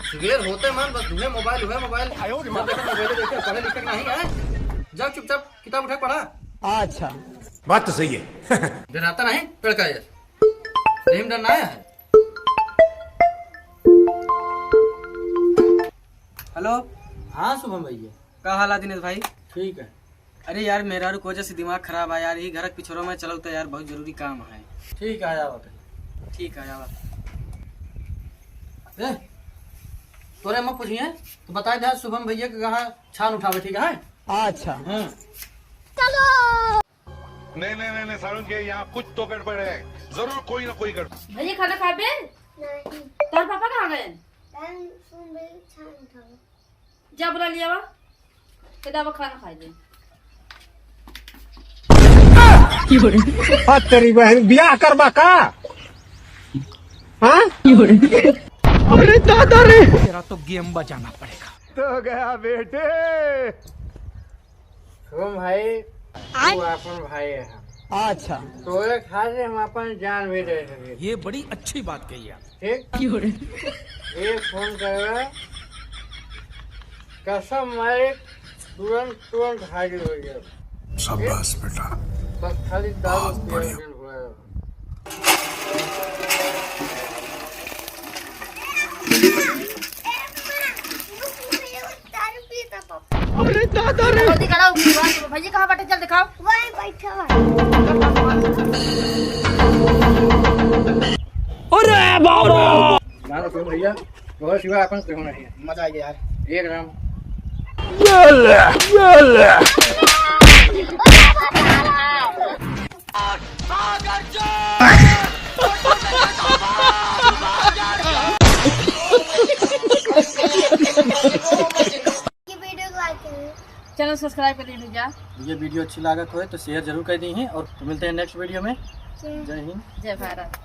सुबेर होते मन बस धुए मोबाइल मोबाइल देखे पढ़े लिखे नहीं है। जाओ चुपचाप किताब उठा पढ़ा। अच्छा बात तो सही है। डराता नहीं पेड़ का यार, नहीं डरना है। हेलो, हाँ शुभम भैया, का हाल है दिनेश भाई? ठीक है। अरे यार मेरा को वजह से दिमाग खराब है यार, ये घर के पिछड़ों में चलो तो यार बहुत जरूरी काम है। ठीक है आया ठीक है यार। तोरे मत पूछिए तो बता दे शुभम भैया के कहा छान उठावे। ठीक है अच्छा चलो। नहीं सारुण के यहाँ कुछ तो गड़बड़ है, जरूर कोई ना कोई गड़बड़। भैया खाना खा बे? नहीं। तार पापा कहाँ गए? जा बुला लिया वा, फिर खाना खा दे। तेरी बहन ब्याह करवा का? हाँ? अरे दादा रे, तेरा तो गेम बजाना पड़ेगा। तो गया बेटे। शुभम भाई तू अपन भाई है, अच्छा तो एक खाते हम अपन जान भी दे सके। ये बड़ी अच्छी बात कही आप। ठीक, एक फोन करवा कसम मारे तुरंत हाजिर हो गया। शाबाश बेटा, बस खाली दारू पिया। अरे दादा रे, जल्दी कराओ भैया कहाँ बैठे, चल दिखाओ। वहीं बैठा अरे बाबा मारो शुभम भैया, बहुत सिवा अपन क्यों नहीं है। मजा आ गया यार एकदम। चैनल सब्सक्राइब कर लीजिए। ये वीडियो अच्छी लागत हो तो शेयर जरूर कर दी है, और मिलते हैं नेक्स्ट वीडियो में। जय हिंद जय भारत।